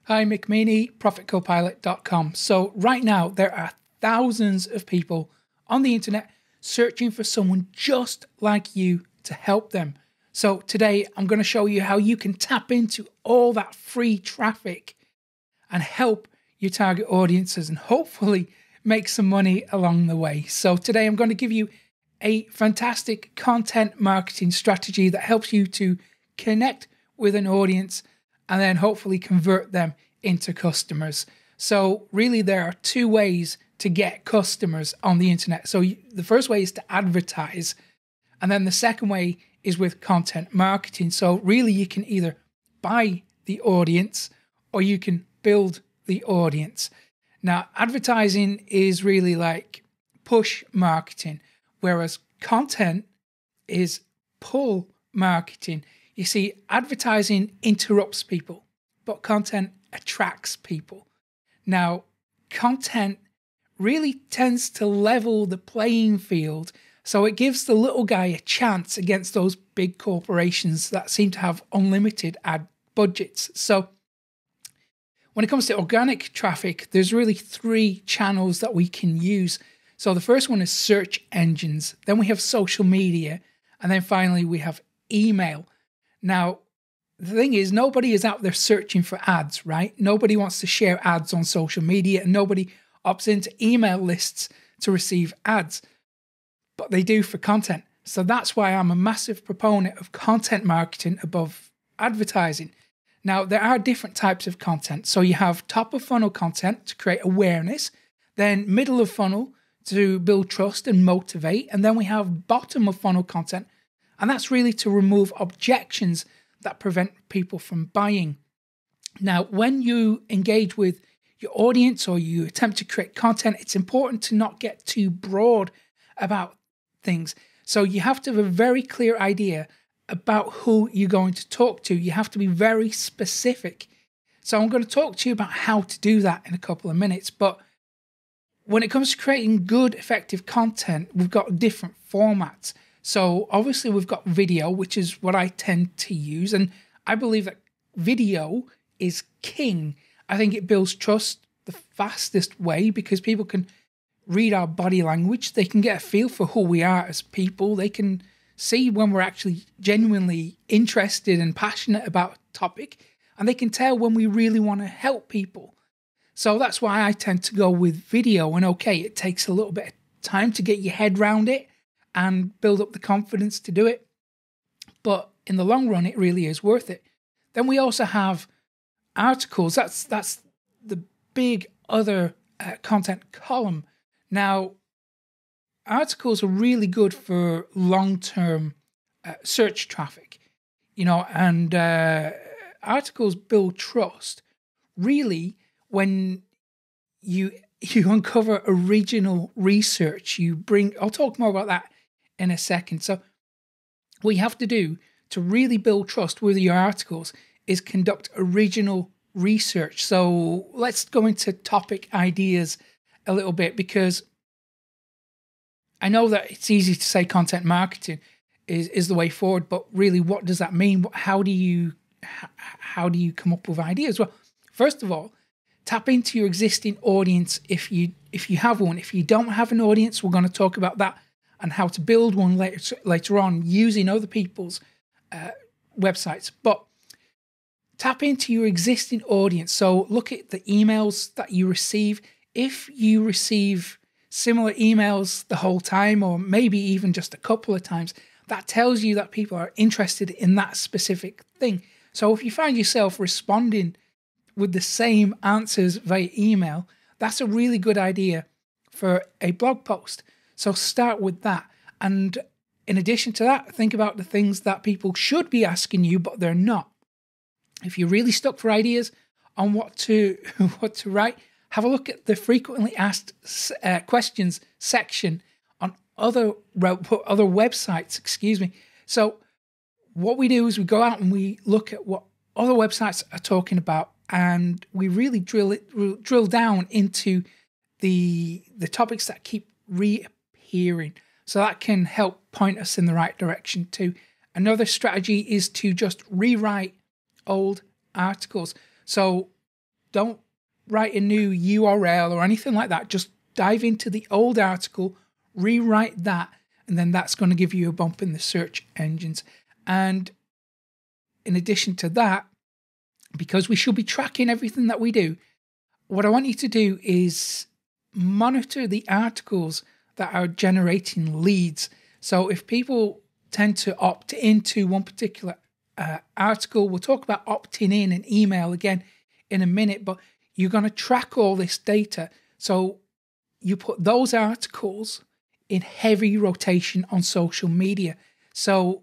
Hi, Mick Meaney, ProfitCopilot.com. So right now, there are thousands of people on the internet searching for someone just like you to help them. So today, I'm going to show you how you can tap into all that free traffic and help your target audiences and hopefully make some money along the way. So today, I'm going to give you a fantastic content marketing strategy that helps you to connect with an audience and then hopefully convert them into customers. So really there are two ways to get customers on the internet. So the first way is to advertise, and then the second way is with content marketing. So really you can either buy the audience or you can build the audience. Now, advertising is really like push marketing, whereas content is pull marketing. You see, advertising interrupts people, but content attracts people. Now, content really tends to level the playing field, so it gives the little guy a chance against those big corporations that seem to have unlimited ad budgets. So when it comes to organic traffic, there's really three channels that we can use. So the first one is search engines, then we have social media, and then finally we have email. Now, the thing is, nobody is out there searching for ads, right? Nobody wants to share ads on social media, and nobody opts into email lists to receive ads, but they do for content. So that's why I'm a massive proponent of content marketing above advertising. Now, there are different types of content. So you have top of funnel content to create awareness, then middle of funnel to build trust and motivate, and then we have bottom of funnel content, and that's really to remove objections that prevent people from buying. Now, when you engage with your audience or you attempt to create content, it's important to not get too broad about things. So you have to have a very clear idea about who you're going to talk to. You have to be very specific. So I'm going to talk to you about how to do that in a couple of minutes. But when it comes to creating good, effective content, we've got different formats. So obviously we've got video, which is what I tend to use. And I believe that video is king. I think it builds trust the fastest way because people can read our body language. They can get a feel for who we are as people. They can see when we're actually genuinely interested and passionate about a topic. And they can tell when we really want to help people. So that's why I tend to go with video. And okay, it takes a little bit of time to get your head around it and build up the confidence to do it. But in the long run, it really is worth it. Then we also have articles. That's the big other content column. Now, articles are really good for long-term search traffic, and articles build trust. Really, when you uncover original research, I'll talk more about that in a second. So what you have to do to really build trust with your articles is conduct original research. So let's go into topic ideas a little bit, because I know that it's easy to say content marketing is the way forward, but really what does that mean? How do you come up with ideas? Well, first of all, tap into your existing audience if you have one. If you don't have an audience, we're going to talk about that and how to build one later on using other people's websites. But tap into your existing audience. So look at the emails that you receive. If you receive similar emails the whole time, or maybe even just a couple of times, that tells you that people are interested in that specific thing. So if you find yourself responding with the same answers via email, that's a really good idea for a blog post. So start with that. And in addition to that, think about the things that people should be asking you, but they're not. If you're really stuck for ideas on what to write, have a look at the frequently asked questions section on other websites. So what we do is we go out and we look at what other websites are talking about, and we really drill down into the topics that keep reappearing. So that can help point us in the right direction too. Another strategy is to just rewrite old articles. So Don't write a new URL or anything like that. Just dive into the old article, rewrite that, and then that's going to give you a bump in the search engines. And in addition to that, because we should be tracking everything that we do, what I want you to do is monitor the articles that are generating leads. So if people tend to opt into one particular article, we'll talk about opting in an email again in a minute, but you're going to track all this data. So you put those articles in heavy rotation on social media. So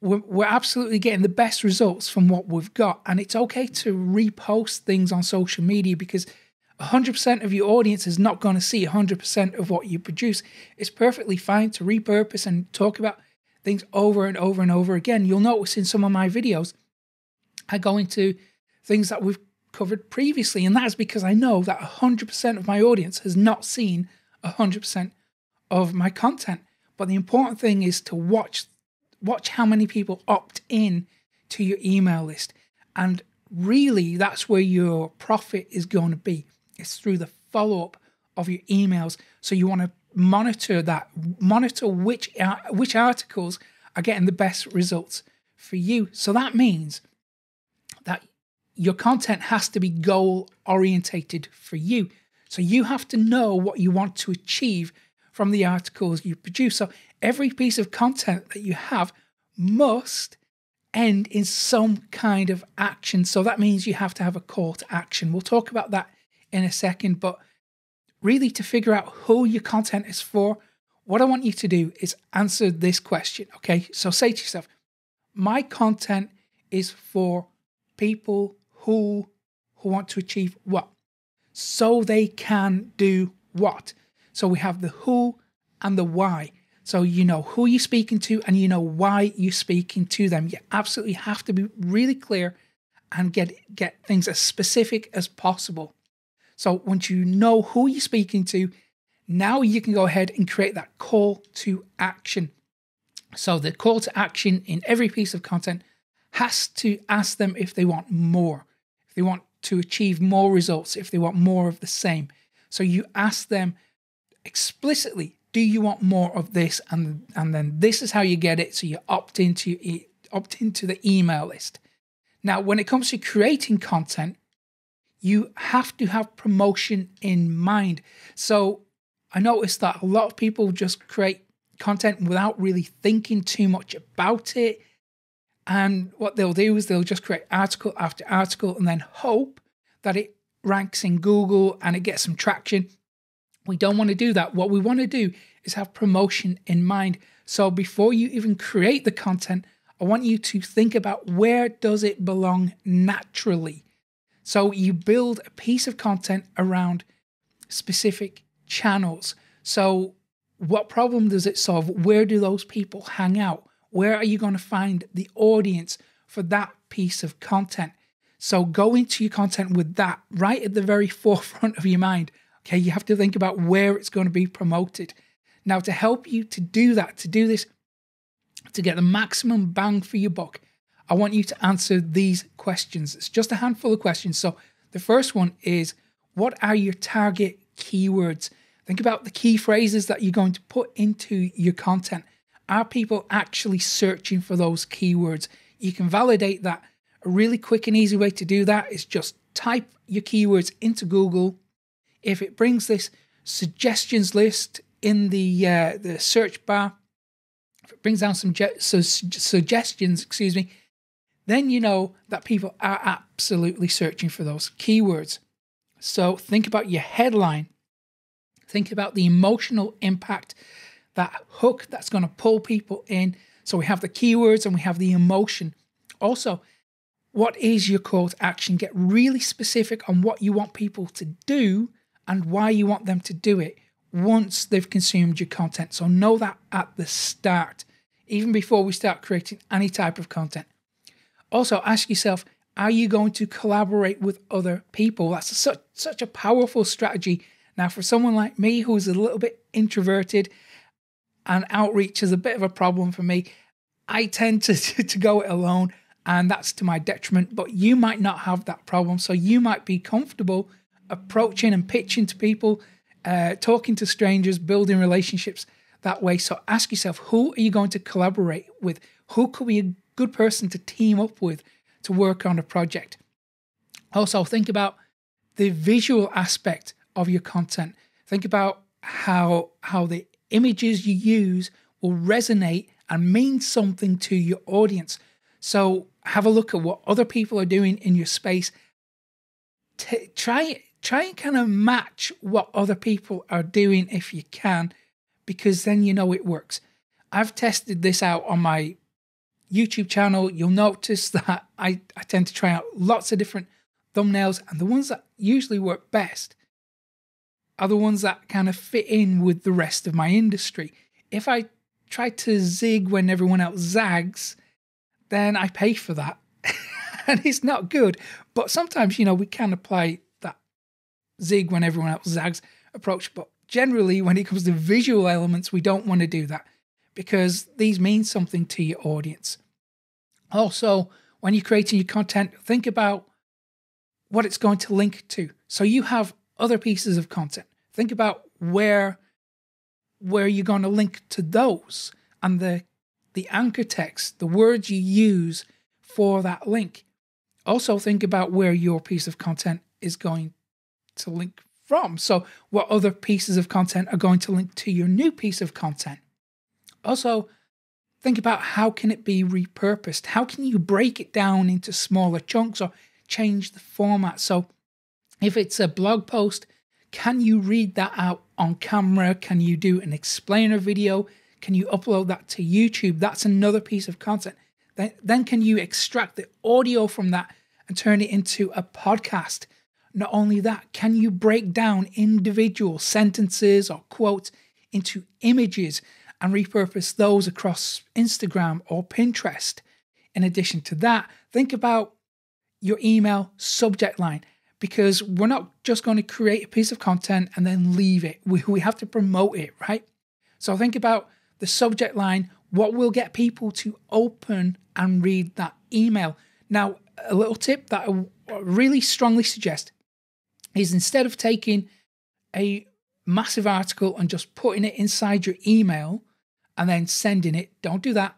we're absolutely getting the best results from what we've got. And it's okay to repost things on social media, because 100% of your audience is not going to see 100% of what you produce. It's perfectly fine to repurpose and talk about things over and over and over again. You'll notice in some of my videos, I go into things that we've covered previously, and that is because I know that 100% of my audience has not seen 100% of my content. But the important thing is to watch how many people opt in to your email list. And really, that's where your profit is going to be. It's through the follow-up of your emails. So you want to monitor that, monitor which articles are getting the best results for you. So that means that your content has to be goal-orientated for you. So you have to know what you want to achieve from the articles you produce. So every piece of content that you have must end in some kind of action. So that means you have to have a call to action. We'll talk about that in a second, but really, to figure out who your content is for, what I want you to do is answer this question, okay? So say to yourself, my content is for people who want to achieve what? So they can do what? So we have the who and the why. So you know who you're speaking to and you know why you're speaking to them. You absolutely have to be really clear and get things as specific as possible. So once you know who you're speaking to, now you can go ahead and create that call to action. So the call to action in every piece of content has to ask them if they want more, if they want to achieve more results, if they want more of the same. So you ask them explicitly, do you want more of this? And then this is how you get it. So you opt into the email list. Now, when it comes to creating content, you have to have promotion in mind. So I noticed that a lot of people just create content without really thinking too much about it. And what they'll do is they'll just create article after article and then hope that it ranks in Google and it gets some traction. We don't want to do that. What we want to do is have promotion in mind. So before you even create the content, I want you to think about, where does it belong naturally? So you build a piece of content around specific channels. So what problem does it solve? Where do those people hang out? Where are you going to find the audience for that piece of content? So go into your content with that right at the very forefront of your mind. Okay, you have to think about where it's going to be promoted. Now, to help you to do that, to do this, to get the maximum bang for your buck, I want you to answer these questions. It's just a handful of questions. So the first one is, what are your target keywords? Think about the key phrases that you're going to put into your content. Are people actually searching for those keywords? You can validate that. A really quick and easy way to do that is just type your keywords into Google. If it brings this suggestions list in the search bar, if it brings down some suggestions, then you know that people are absolutely searching for those keywords. So think about your headline. Think about the emotional impact, that hook that's going to pull people in. So we have the keywords and we have the emotion. Also, what is your call to action? Get really specific on what you want people to do and why you want them to do it once they've consumed your content. So know that at the start, even before we start creating any type of content. Also, ask yourself, are you going to collaborate with other people? That's such a powerful strategy. Now, for someone like me who's a little bit introverted and outreach is a bit of a problem for me, I tend to go it alone. and that's to my detriment, but you might not have that problem. So you might be comfortable approaching and pitching to people, talking to strangers, building relationships that way. So ask yourself, who are you going to collaborate with? Who could be a good person to team up with to work on a project? Also, think about the visual aspect of your content. Think about how the images you use will resonate and mean something to your audience. So have a look at what other people are doing in your space. Try and kind of match what other people are doing if you can, because then you know it works. I've tested this out on my YouTube channel. You'll notice that I tend to try out lots of different thumbnails, and the ones that usually work best are the ones that kind of fit in with the rest of my industry. If I try to zig when everyone else zags, then I pay for that. And it's not good. But sometimes, we can apply that zig when everyone else zags approach. But generally, when it comes to visual elements, we don't want to do that because these mean something to your audience. Also, when you're creating your content, think about what it's going to link to. So you have other pieces of content. Think about where you're going to link to those, and the anchor text, the words you use for that link. Also think about where your piece of content is going to link from. So what other pieces of content are going to link to your new piece of content. Also think about how can it be repurposed? How can you break it down into smaller chunks or change the format? So if it's a blog post, can you read that out on camera? Can you do an explainer video? Can you upload that to YouTube? That's another piece of content. Then can you extract the audio from that and turn it into a podcast? Not only that, can you break down individual sentences or quotes into images and repurpose those across Instagram or Pinterest? In addition to that, think about your email subject line, because we're not just going to create a piece of content and then leave it. We have to promote it, right? So think about the subject line, what will get people to open and read that email. Now, a little tip that I really strongly suggest is, instead of taking a massive article and just putting it inside your email and then sending it, don't do that.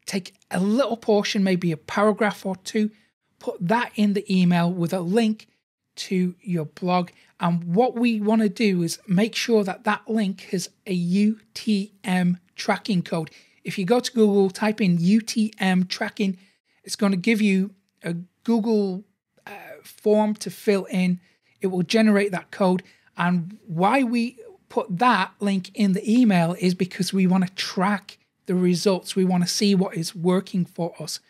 Take a little portion, maybe a paragraph or two, put that in the email with a link to your blog. And what we want to do is make sure that that link has a UTM tracking code. If you go to Google, type in UTM tracking, it's going to give you a Google form to fill in. It will generate that code. And why we put that link in the email is because we want to track the results. We want to see what is working for us.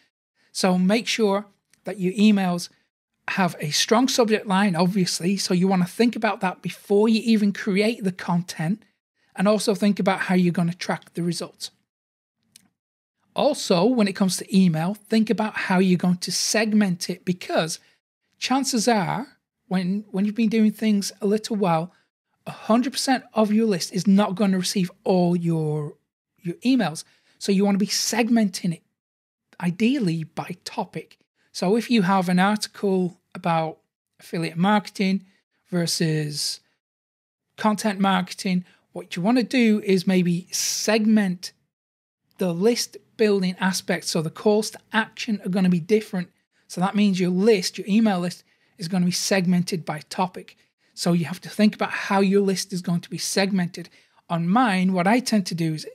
So make sure that your emails have a strong subject line, obviously. So you want to think about that before you even create the content, and also think about how you're going to track the results. Also, when it comes to email, think about how you're going to segment it, because chances are, when you've been doing things a little while, 100% of your list is not going to receive all your emails. So you want to be segmenting it, ideally by topic. So if you have an article about affiliate marketing versus content marketing, what you want to do is maybe segment the list building aspect. So the calls to action are going to be different. So that means your email list is going to be segmented by topic. So you have to think about how your list is going to be segmented. On mine, what I tend to do is,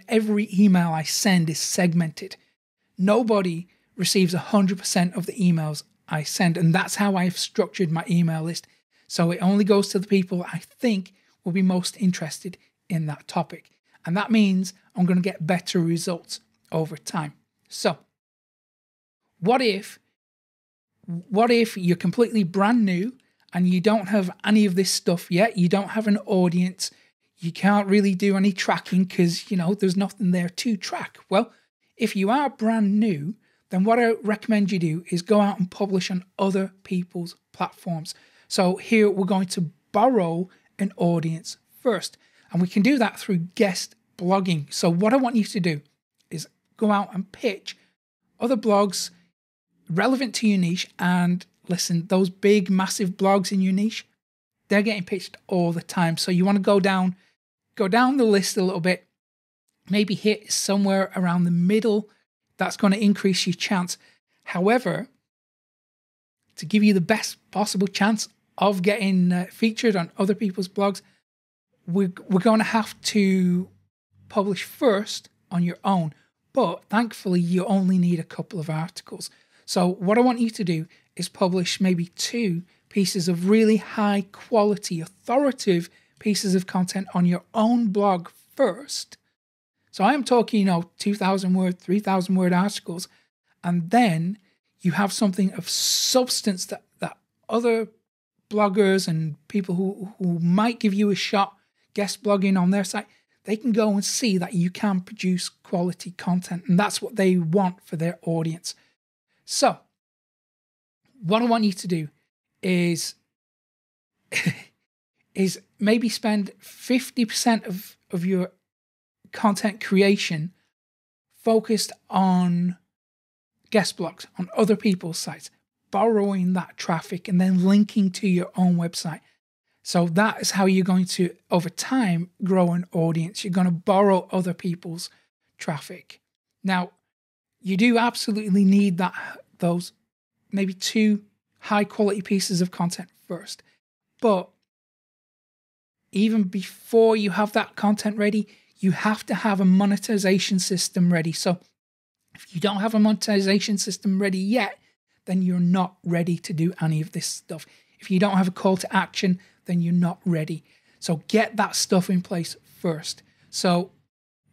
every email I send is segmented. Nobody receives 100% of the emails I send, and that's how I've structured my email list. So it only goes to the people I think will be most interested in that topic. And that means I'm going to get better results over time. So what if you're completely brand new and you don't have any of this stuff yet? You don't have an audience. You can't really do any tracking because, there's nothing there to track. Well, if you are brand new, then what I recommend you do is go out and publish on other people's platforms. So here we're going to borrow an audience first, and we can do that through guest blogging. So what I want you to do is go out and pitch other blogs relevant to your niche. And listen, those big, massive blogs in your niche, they're getting pitched all the time. So you want to go down the list a little bit, maybe hit somewhere around the middle. That's going to increase your chance. However, to give you the best possible chance of getting featured on other people's blogs, we're going to have to publish first on your own. But thankfully, you only need a couple of articles. So what I want you to do is publish maybe 2 pieces of really high quality, authoritative pieces of content on your own blog first. So I am talking, 2,000 word, 3,000 word articles. And then you have something of substance that other bloggers and people who might give you a shot guest blogging on their site, they can go and see that you can produce quality content. And that's what they want for their audience. So what I want you to do is maybe spend 50% of your content creation focused on guest blogs on other people's sites, borrowing that traffic and then linking to your own website. So that is how you're going to, over time, grow an audience. You're going to borrow other people's traffic. Now, you do absolutely need those maybe 2 high quality pieces of content first. But even before you have that content ready, you have to have a monetization system ready. So if you don't have a monetization system ready yet, then you're not ready to do any of this stuff. If you don't have a call to action, then you're not ready. So get that stuff in place first. So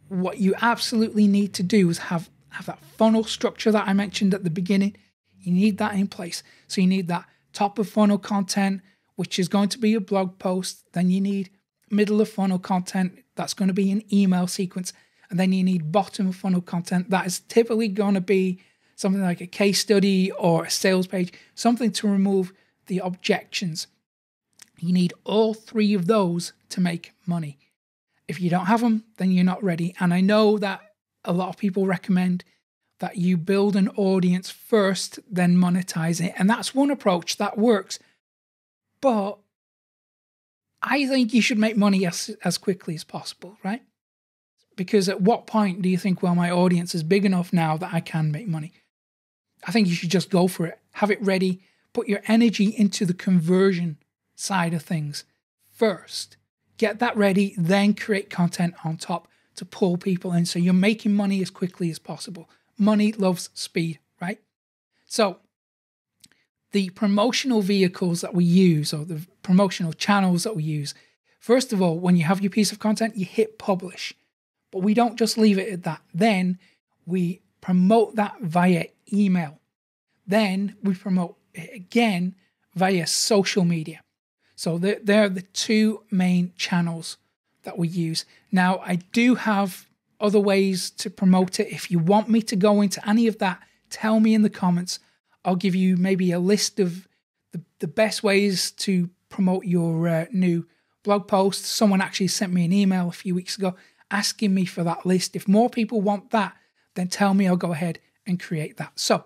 what you absolutely need to do is have that funnel structure that I mentioned at the beginning. You need that in place. So you need that top of funnel content, which is going to be a blog post. Then you need middle of funnel content. That's going to be an email sequence. And then you need bottom of funnel content. That is typically going to be something like a case study or a sales page, something to remove the objections. You need all 3 of those to make money. If you don't have them, then you're not ready. And I know that a lot of people recommend that you build an audience first, then monetize it. And that's one approach that works. But I think you should make money as quickly as possible, right? Because at what point do you think, well, my audience is big enough now that I can make money? I think you should just go for it. Have it ready. Put your energy into the conversion side of things first. Get that ready, then create content on top to pull people in. So you're making money as quickly as possible. Money loves speed, right? So the promotional vehicles that we use, or the promotional channels that we use, first of all, when you have your piece of content, you hit publish. But we don't just leave it at that. Then we promote that via email. Then we promote it again via social media. So they're the 2 main channels that we use. Now, I do have other ways to promote it. If you want me to go into any of that, tell me in the comments. I'll give you maybe a list of the best ways to promote your new blog post. Someone actually sent me an email a few weeks ago asking me for that list. If more people want that, then tell me, I'll go ahead and create that. So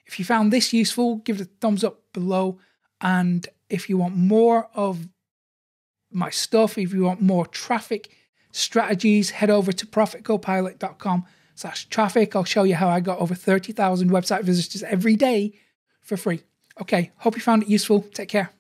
if you found this useful, give it a thumbs up below. And if you want more of my stuff, if you want more traffic strategies, head over to profitcopilot.com/traffic. I'll show you how I got over 30,000 website visitors every day for free. Okay, hope you found it useful. Take care.